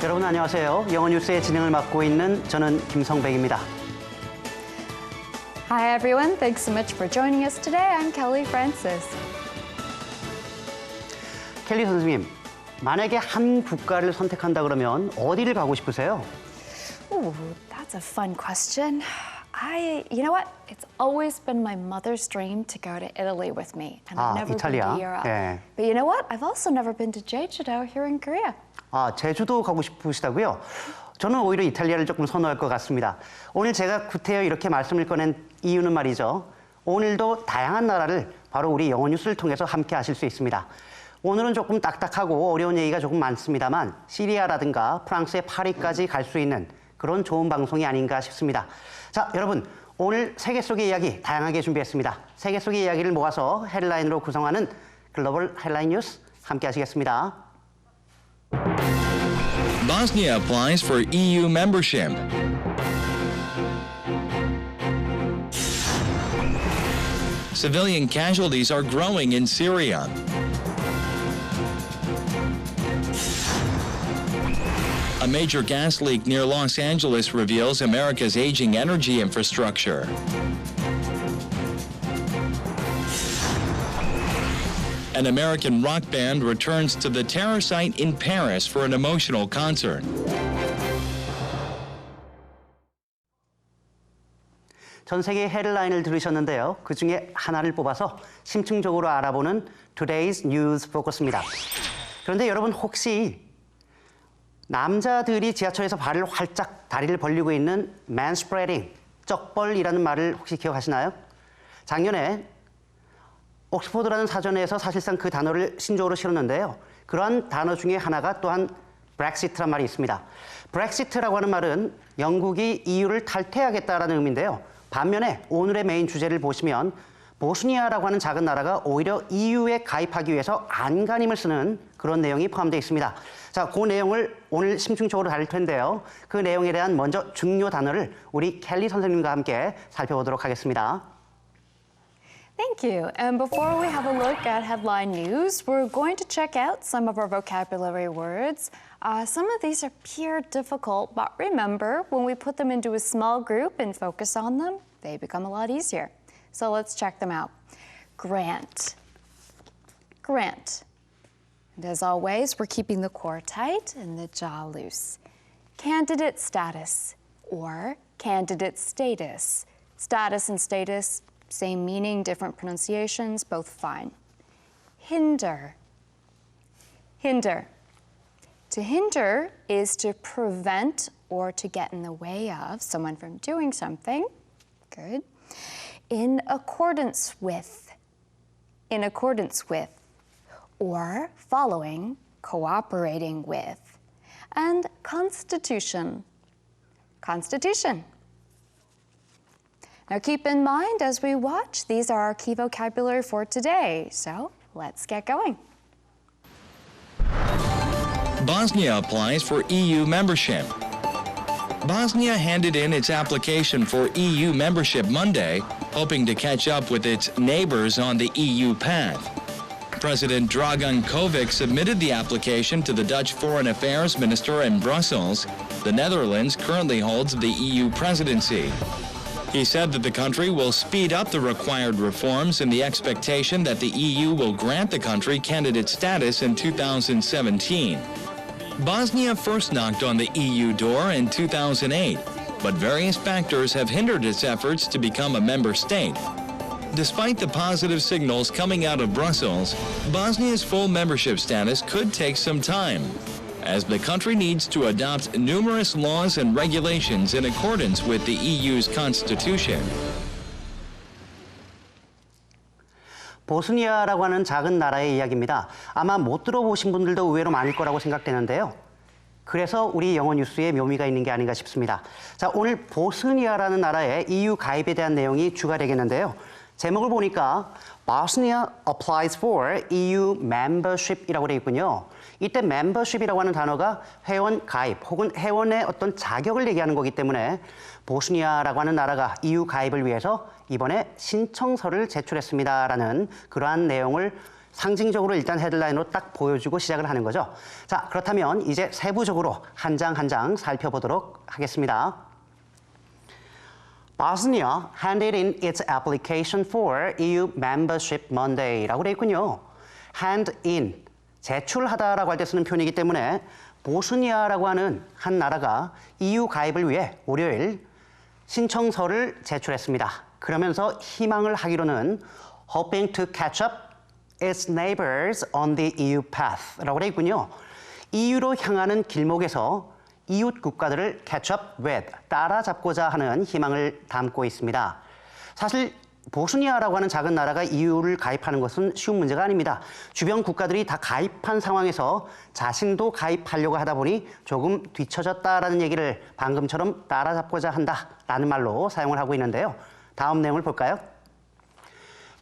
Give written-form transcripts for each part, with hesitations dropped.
여러분 안녕하세요. 영어 뉴스의 진행을 맡고 있는 저는 김성백입니다. Hi everyone, thanks so much for joining us today. I'm Kelly Francis. 켈리 선생님, 만약에 한 국가를 선택한다 그러면 어디를 가고 싶으세요? Ooh, that's a fun question. You know what? It's always been my mother's dream to go to Italy with me. And I've never been 이탈리아. to Europe. 예. But you know what? I've also never been to Jeju-do here in Korea. 제주도 가고 싶으시다고요? 저는 오히려 이탈리아를 조금 선호할 것 같습니다. 오늘 제가 구태여 이렇게 말씀을 꺼낸 이유는 말이죠. 오늘도 다양한 나라를 바로 우리 영어 뉴스를 통해서 함께 하실 수 있습니다. 오늘은 조금 딱딱하고 어려운 얘기가 조금 많습니다만 시리아라든가 프랑스의 파리까지 갈 수 있는 그런 좋은 방송이 아닌가 싶습니다. 자, 여러분 오늘 세계 속의 이야기 다양하게 준비했습니다. 세계 속의 이야기를 모아서 헤드라인으로 구성하는 글로벌 헤드라인 뉴스 함께 하시겠습니다. Bosnia applies for EU membership. Civilian casualties are growing in Syria. A major gas leak near Los Angeles reveals America's aging energy infrastructure. An American rock band returns to the terror site in Paris for an emotional concert. 전 세계 헤드라인을 들으셨는데요. 그중에 하나를 뽑아서 심층적으로 알아보는 Today's News Focus입니다. 그런데 여러분 혹시 남자들이 지하철에서 발을 활짝 다리를 벌리고 있는 manspreading, 쩍벌이라는 말을 혹시 기억하시나요? 작년에 옥스포드라는 사전에서 사실상 그 단어를 신조어로 실었는데요. 그러한 단어 중에 하나가 또한 브렉시트란 말이 있습니다. 브렉시트라고 하는 말은 영국이 EU를 탈퇴하겠다라는 의미인데요. 반면에 오늘의 메인 주제를 보시면 보스니아라고 하는 작은 나라가 오히려 EU에 가입하기 위해서 안간힘을 쓰는 그런 내용이 포함되어 있습니다. 자, 그 내용을 오늘 심층적으로 다룰 텐데요. 그 내용에 대한 먼저 중요 단어를 우리 켈리 선생님과 함께 살펴보도록 하겠습니다. Thank you. And before we have a look at headline news, we're going to check out some of our vocabulary words. Some of these appear difficult, but remember, when we put them into a small group and focus on them, they become a lot easier. So let's check them out. Grant. Grant. And as always, we're keeping the core tight and the jaw loose. Candidate status or candidate status. Status and status, same meaning, different pronunciations, both fine. Hinder. Hinder. To hinder is to prevent or to get in the way of someone from doing something. Good. In accordance with. In accordance with. Or following, cooperating with. And constitution. Constitution. Now keep in mind as we watch, these are our key vocabulary for today. So let's get going. Bosnia applies for EU membership. Bosnia handed in its application for EU membership Monday, hoping to catch up with its neighbors on the EU path. President Dragan Kovic submitted the application to the Dutch Foreign Affairs Minister in Brussels. The Netherlands currently holds the EU presidency. He said that the country will speed up the required reforms in the expectation that the EU will grant the country candidate status in 2017. Bosnia first knocked on the EU door in 2008, but various factors have hindered its efforts to become a member state. Despite the positive signals coming out of Brussels, Bosnia's full membership status could take some time, as the country needs to adopt numerous laws and regulations in accordance with the EU's constitution. 보스니아라고 하는 작은 나라의 이야기입니다. 아마 못 들어보신 분들도 의외로 많을 거라고 생각되는데요. 그래서 우리 영어 뉴스에 묘미가 있는 게 아닌가 싶습니다. 자, 오늘 보스니아라는 나라의 EU 가입에 대한 내용이 주가 되겠는데요. 제목을 보니까 Bosnia applies for EU membership이라고 되어 있군요. 이때 membership이라고 하는 단어가 회원 가입 혹은 회원의 어떤 자격을 얘기하는 거기 때문에 보스니아라고 하는 나라가 EU 가입을 위해서 이번에 신청서를 제출했습니다라는 그러한 내용을 상징적으로 일단 헤드라인으로 딱 보여주고 시작을 하는 거죠. 자, 그렇다면 이제 세부적으로 한 장 한 장 살펴보도록 하겠습니다. Bosnia handed in its application for EU membership Monday라고 되어 있군요. hand in, 제출하다라고 할 때 쓰는 표현이기 때문에 보스니아라고 하는 한 나라가 EU 가입을 위해 월요일 신청서를 제출했습니다. 그러면서 희망을 하기로는 hoping to catch up its neighbors on the EU path라고 되어 있군요. EU로 향하는 길목에서 이웃 국가들을 catch up with, 따라잡고자 하는 희망을 담고 있습니다. 사실 보스니아라고 하는 작은 나라가 EU를 가입하는 것은 쉬운 문제가 아닙니다. 주변 국가들이 다 가입한 상황에서 자신도 가입하려고 하다 보니 조금 뒤처졌다라는 얘기를 방금처럼 따라잡고자 한다라는 말로 사용을 하고 있는데요. 다음 내용을 볼까요?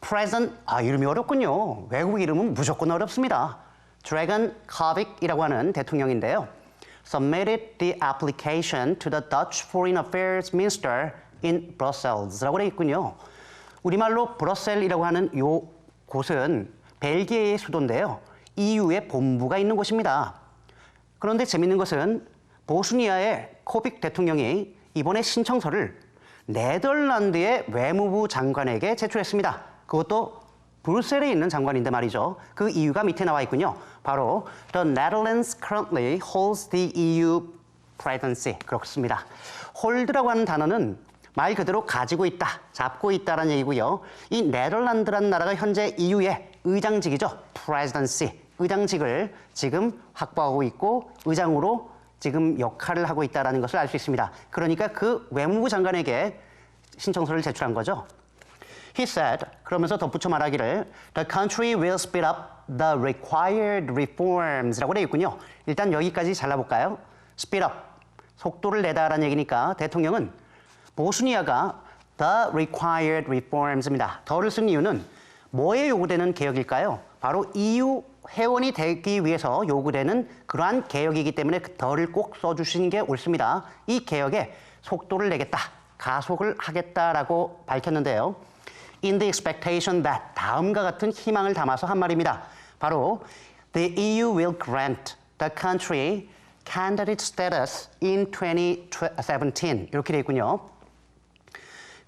President, 이름이 어렵군요. 외국 이름은 무조건 어렵습니다. Dragan Kovik이라고 하는 대통령인데요. Submitted the application to the Dutch Foreign Affairs Minister in Brussels라고 되어 있군요. 우리말로 브뤼셀이라고 하는 요 곳은 벨기에의 수도인데요. EU의 본부가 있는 곳입니다. 그런데 재밌는 것은 보스니아의 코빅 대통령이 이번에 신청서를 네덜란드의 외무부 장관에게 제출했습니다. 그것도 브뤼셀에 있는 장관인데 말이죠. 그 이유가 밑에 나와 있군요. 바로 The Netherlands currently holds the EU presidency. 그렇습니다. hold라고 하는 단어는 말 그대로 가지고 있다, 잡고 있다라는 얘기고요. 이 네덜란드라는 나라가 현재 EU의 의장직이죠. presidency, 의장직을 지금 확보하고 있고 의장으로 지금 역할을 하고 있다는 것을 알 수 있습니다. 그러니까 그 외무부 장관에게 신청서를 제출한 거죠. He said, 그러면서 덧붙여 말하기를 The country will speed up the required reforms라고 되어 있군요. 일단 여기까지 잘라볼까요? Speed up, 속도를 내다라는 얘기니까 대통령은 보스니아가 the required reforms입니다. 더를 쓴 이유는 뭐에 요구되는 개혁일까요? 바로 EU 회원이 되기 위해서 요구되는 그러한 개혁이기 때문에 더를 꼭 써주시는 게 옳습니다. 이 개혁에 속도를 내겠다, 가속을 하겠다라고 밝혔는데요. In the expectation that, 다음과 같은 희망을 담아서 한 말입니다. 바로 The EU will grant the country candidate status in 2017 이렇게 되어 있군요.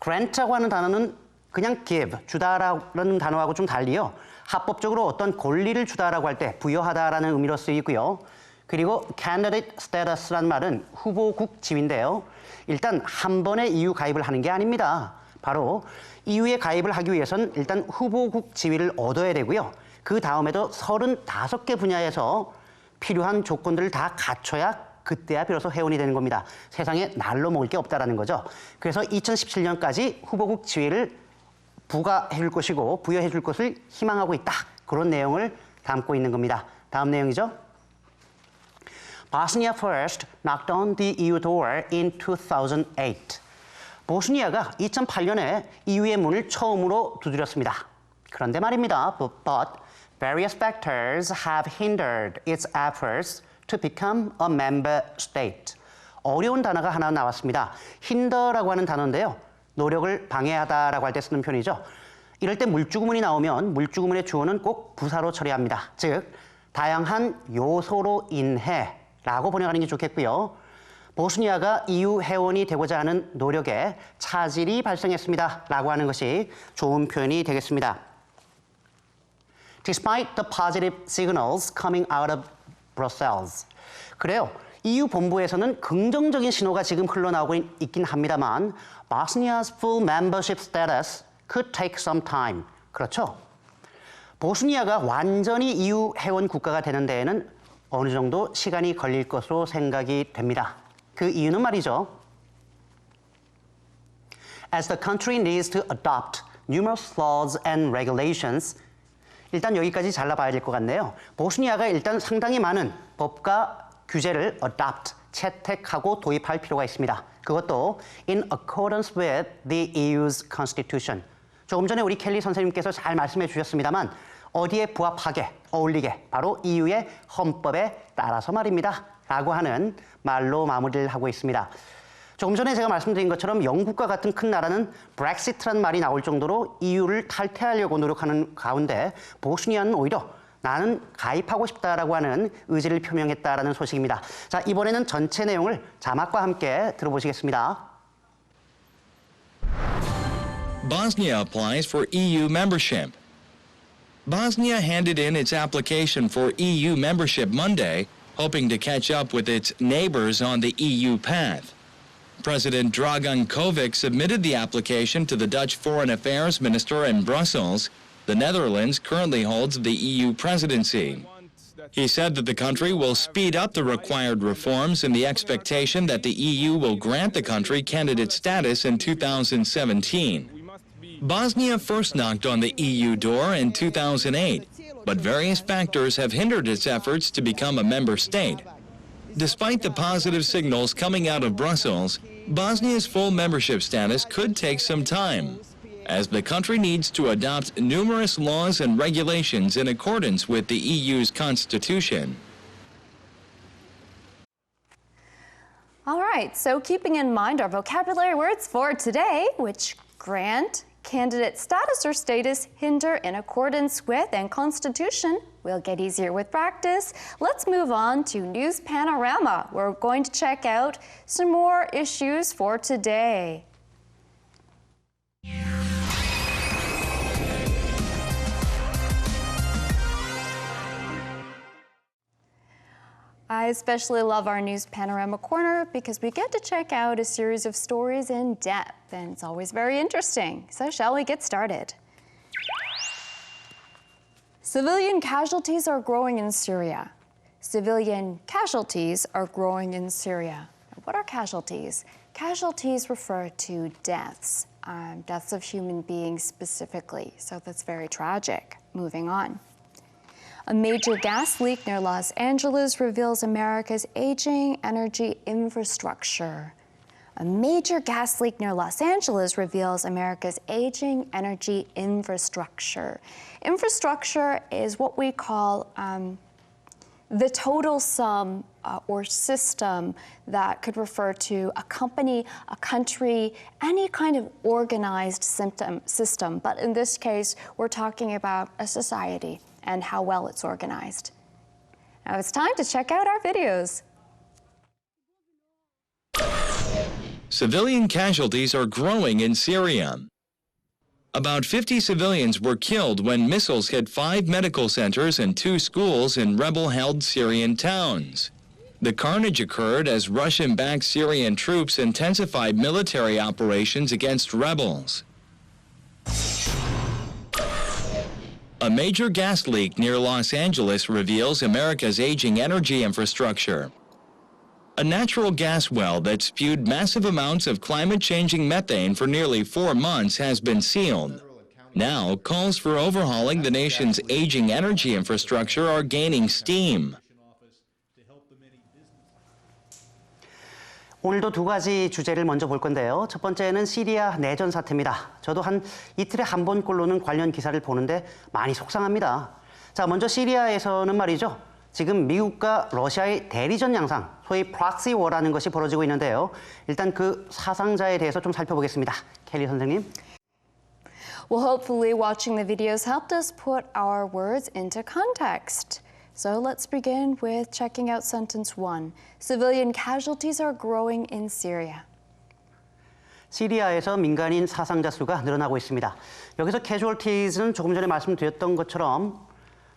grant라고 하는 단어는 그냥 give, 주다라는 단어하고 좀 달리요. 합법적으로 어떤 권리를 주다라고 할 때 부여하다라는 의미로 쓰이고요. 그리고 candidate status라는 말은 후보국 지위인데요. 일단 한 번에 EU 가입을 하는 게 아닙니다. 바로 EU에 가입을 하기 위해서는 일단 후보국 지위를 얻어야 되고요. 그 다음에도 35개 분야에서 필요한 조건들을 다 갖춰야 그때야 비로소 회원이 되는 겁니다. 세상에 날로 먹을 게 없다라는 거죠. 그래서 2017년까지 후보국 지위를 부과해 줄 것이고 부여해 줄 것을 희망하고 있다. 그런 내용을 담고 있는 겁니다. 다음 내용이죠. Bosnia first knocked on the EU door in 2008. 보스니아가 2008년에 EU의 문을 처음으로 두드렸습니다. 그런데 말입니다. But various factors have hindered its efforts to become a member state. 어려운 단어가 하나 나왔습니다. hinder라고 하는 단어인데요. 노력을 방해하다라고 할 때 쓰는 표현이죠. 이럴 때 물주구문이 나오면 물주구문의 주어는 꼭 부사로 처리합니다. 즉, 다양한 요소로 인해라고 번역하는 게 좋겠고요. 보스니아가 EU 회원이 되고자 하는 노력에 차질이 발생했습니다. 라고 하는 것이 좋은 표현이 되겠습니다. Despite the positive signals coming out of Brussels. 그래요. EU 본부에서는 긍정적인 신호가 지금 흘러나오고 있긴 합니다만 Bosnia's full membership status could take some time. 그렇죠. 보스니아가 완전히 EU 회원 국가가 되는 데에는 어느 정도 시간이 걸릴 것으로 생각이 됩니다. 그 이유는 말이죠. As the country needs to adopt numerous laws and regulations. 일단 여기까지 잘라봐야 될 것 같네요. 보스니아가 일단 상당히 많은 법과 규제를 adopt, 채택하고 도입할 필요가 있습니다. 그것도 in accordance with the EU's constitution. 조금 전에 우리 켈리 선생님께서 잘 말씀해 주셨습니다만 어디에 부합하게, 어울리게, 바로 EU의 헌법에 따라서 말입니다. 라고 하는 말로 마무리를 하고 있습니다. 조금 전에 제가 말씀드린 것처럼 영국과 같은 큰 나라는 브렉시트라는 말이 나올 정도로 EU를 탈퇴하려고 노력하는 가운데 보스니아는 오히려 나는 가입하고 싶다라고 하는 의지를 표명했다라는 소식입니다. 자, 이번에는 전체 내용을 자막과 함께 들어보시겠습니다. Bosnia applies for EU membership. Bosnia handed in its application for EU membership Monday, hoping to catch up with its neighbors on the EU path. President Dragan Kovic submitted the application to the Dutch Foreign Affairs Minister in Brussels. The Netherlands currently holds the EU presidency. He said that the country will speed up the required reforms in the expectation that the EU will grant the country candidate status in 2017. Bosnia first knocked on the EU door in 2008, but various factors have hindered its efforts to become a member state. Despite the positive signals coming out of Brussels, Bosnia's full membership status could take some time, as the country needs to adopt numerous laws and regulations in accordance with the EU's constitution. All right, so keeping in mind our vocabulary words for today, which grant, candidate status or status, hinder, in accordance with, and constitution, will get easier with practice. Let's move on to News Panorama. We're going to check out some more issues for today. I especially love our News Panorama corner because we get to check out a series of stories in depth, and it's always very interesting. So shall we get started? Civilian casualties are growing in Syria. Civilian casualties are growing in Syria. What are casualties? Casualties refer to deaths, deaths of human beings specifically. So that's very tragic. Moving on. A major gas leak near Los Angeles reveals America's aging energy infrastructure. A major gas leak near Los Angeles reveals America's aging energy infrastructure. Infrastructure is what we call the total sum or system that could refer to a company, a country, any kind of organized system. But in this case, we're talking about a society and how well it's organized. Now it's time to check out our videos. Civilian casualties are growing in Syria. About 50 civilians were killed when missiles hit 5 medical centers and 2 schools in rebel-held Syrian towns. The carnage occurred as Russian-backed Syrian troops intensified military operations against rebels. A major gas leak near Los Angeles reveals America's aging energy infrastructure. A natural gas well that spewed massive amounts of climate-changing methane for nearly 4 months has been sealed. Now, calls for overhauling the nation's aging energy infrastructure are gaining steam. 오늘도 두 가지 주제를 먼저 볼 건데요. 첫 번째는 시리아 내전 사태입니다. 저도 한 이틀에 한 번꼴로는 관련 기사를 보는데 많이 속상합니다. 자, 먼저 시리아에서는 말이죠. 지금 미국과 러시아의 대리전 양상, 소위 프락시 워라는 것이 벌어지고 있는데요. 일단 그 사상자에 대해서 좀 살펴보겠습니다. 켈리 선생님. Well, hopefully watching the videos helped us put our words into context. So let's begin with checking out sentence 1. Civilian casualties are growing in Syria. 시리아에서 민간인 사상자 수가 늘어나고 있습니다. 여기서 casualties는 조금 전에 말씀드렸던 것처럼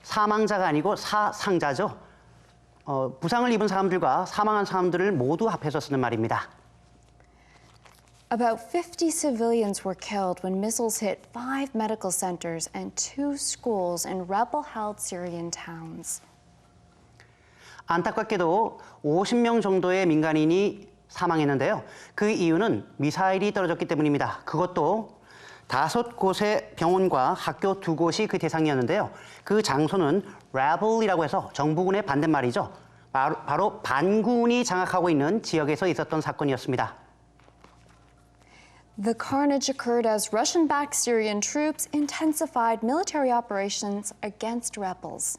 사망자가 아니고 사상자죠. 부상을 입은 사람들과 사망한 사람들을 모두 합해서 쓰는 말입니다. About 50 civilians were killed when missiles hit 5 medical centers and 2 schools in rebel-held Syrian towns. 안타깝게도 50명 정도의 민간인이 사망했는데요. 그 이유는 미사일이 떨어졌기 때문입니다. 그것도 5곳의 병원과 학교 2곳이 그 대상이었는데요. 그 장소는 rebel이라고 해서 정부군의 반대말이죠. 바로 반군이 장악하고 있는 지역에서 있었던 사건이었습니다. The carnage occurred as Russian-backed Syrian troops intensified military operations against rebels.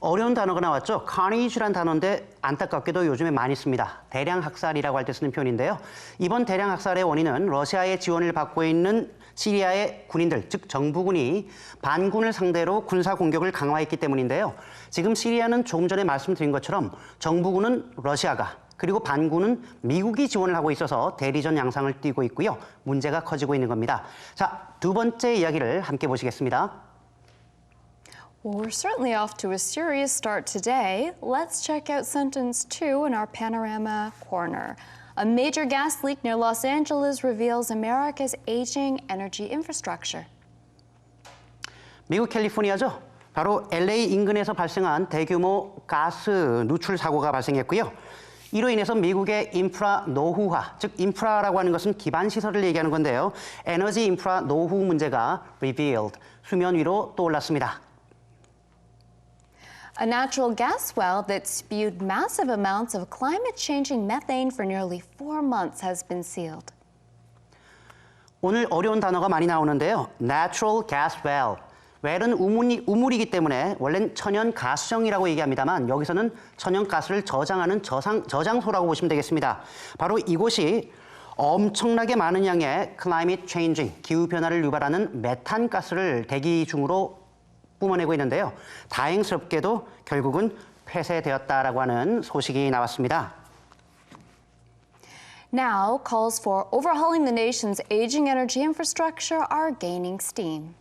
어려운 단어가 나왔죠. carnage란 단어인데 안타깝게도 요즘에 많이 씁니다. 대량 학살이라고 할 때 쓰는 표현인데요. 이번 대량 학살의 원인은 러시아의 지원을 받고 있는 시리아의 군인들, 즉 정부군이 반군을 상대로 군사 공격을 강화했기 때문인데요. 지금 시리아는 조금 전에 말씀드린 것처럼 정부군은 러시아가 그리고 반군은 미국이 지원을 하고 있어서 대리전 양상을 띠고 있고요. 문제가 커지고 있는 겁니다. 자, 두 번째 이야기를 함께 보시겠습니다. Well, we're certainly off to a serious start today. Let's check out sentence 2 in our panorama corner. A major gas leak near Los Angeles reveals America's aging energy infrastructure. 미국 캘리포니아죠. 바로 LA 인근에서 발생한 대규모 가스 누출 사고가 발생했고요. 이로 인해서 미국의 인프라 노후화, 즉 인프라라고 하는 것은 기반 시설을 얘기하는 건데요. 에너지 인프라 노후 문제가 revealed, 수면 위로 떠올랐습니다. A natural gas well that spewed massive amounts of climate-changing methane for nearly 4 months has been sealed. 오늘 어려운 단어가 많이 나오는데요. Natural gas well. well은 우물이기 때문에 원래는 천연 가스정이라고 얘기합니다만 여기서는 천연 가스를 저장하는 저장소라고 보시면 되겠습니다. 바로 이곳이 엄청나게 많은 양의 climate changing, 기후변화를 유발하는 메탄 가스를 대기 중으로 뿜어내고 있는데요. 다행스럽게도 결국은 폐쇄되었다라고 하는 소식이 나왔습니다. Now, calls for overhauling the nation's aging energy infrastructure are gaining steam.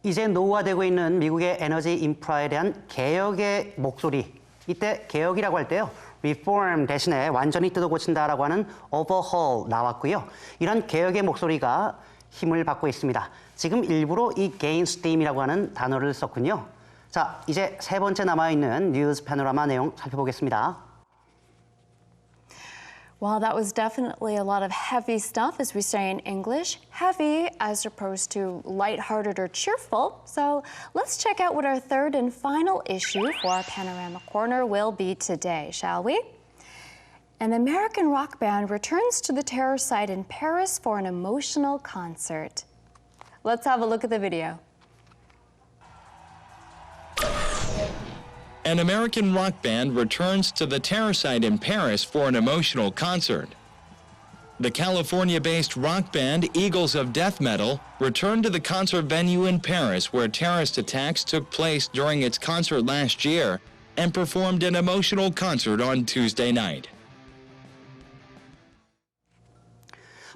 이제 노후화되고 있는 미국의 에너지 인프라에 대한 개혁의 목소리. 이때 개혁이라고 할 때요. reform 대신에 완전히 뜯어 고친다라고 하는 overhaul 나왔고요. 이런 개혁의 목소리가 힘을 받고 있습니다. 지금 일부러 이 gain steam이라고 하는 단어를 썼군요. 자, 이제 세 번째 남아있는 뉴스 패노라마 내용 살펴보겠습니다. Well, that was definitely a lot of heavy stuff, as we say in English. Heavy as opposed to lighthearted or cheerful. So let's check out what our third and final issue for our Panorama Corner will be today, shall we? An American rock band returns to the terror site in Paris for an emotional concert. Let's have a look at the video. An American rock band returns to the terror site in Paris for an emotional concert. The California-based rock band Eagles of Death Metal returned to the concert venue in Paris where terrorist attacks took place during its concert last year and performed an emotional concert on Tuesday night.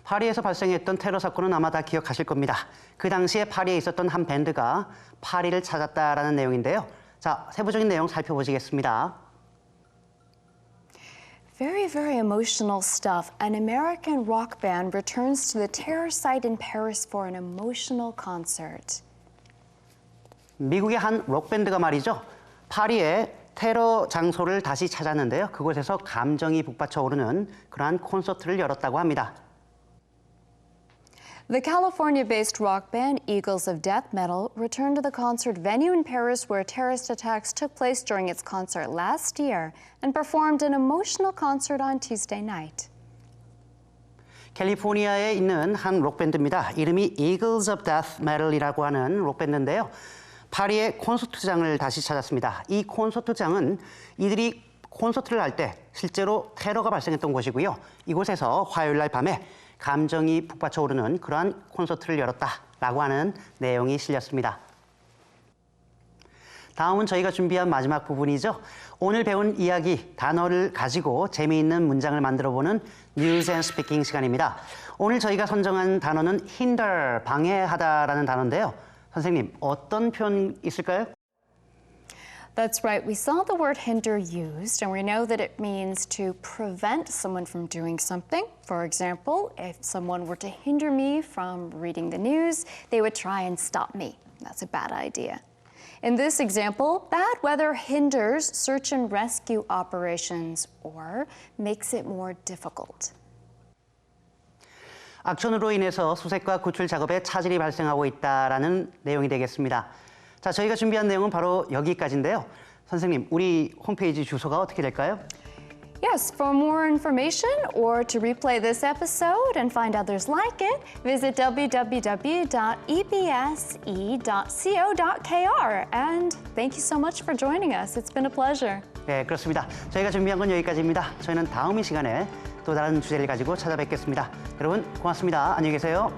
파리에서 발생했던 테러 사건은 아마 다 기억하실 겁니다. 그 당시에 파리에 있었던 한 밴드가 파리를 찾았다라는 내용인데요. 자, 세부적인 내용 살펴보시겠습니다. Very, very emotional stuff. An American rock band returns to the terror site in Paris for an emotional concert. 미국의 한 록밴드가 말이죠. 파리의 테러 장소를 다시 찾았는데요. 그곳에서 감정이 북받쳐 오르는 그러한 콘서트를 열었다고 합니다. The California-based rock band Eagles of Death Metal returned to the concert venue in Paris where terrorist attacks took place during its concert last year and performed an emotional concert on Tuesday night. 캘리포니아에 있는 한 록밴드입니다. 이름이 Eagles of Death Metal이라고 하는 록밴드인데요. 파리의 콘서트장을 다시 찾았습니다. 이 콘서트장은 이들이 콘서트를 할 때 실제로 테러가 발생했던 곳이고요. 이곳에서 화요일 날 밤에 감정이 북받쳐 오르는 그러한 콘서트를 열었다라고 하는 내용이 실렸습니다. 다음은 저희가 준비한 마지막 부분이죠. 오늘 배운 이야기, 단어를 가지고 재미있는 문장을 만들어보는 News and Speaking 시간입니다. 오늘 저희가 선정한 단어는 hinder, 방해하다라는 단어인데요. 선생님, 어떤 표현 있을까요? That's right. We saw the word hinder used, and we know that it means to prevent someone from doing something. For example, if someone were to hinder me from reading the news, they would try and stop me. That's a bad idea. In this example, bad weather hinders search and rescue operations or makes it more difficult. 악천후로 인해서 수색과 구출 작업에 차질이 발생하고 있다라는 내용이 되겠습니다. 자, 저희가 준비한 내용은 바로 여기까지인데요. 선생님, 우리 홈페이지 주소가 어떻게 될까요? Yes, for more information or to replay this episode and find others like it, visit www.ebse.co.kr. And thank you so much for joining us. It's been a pleasure. 네, 그렇습니다. 저희가 준비한 건 여기까지입니다. 저희는 다음 이 시간에 또 다른 주제를 가지고 찾아뵙겠습니다. 여러분, 고맙습니다. 안녕히 계세요.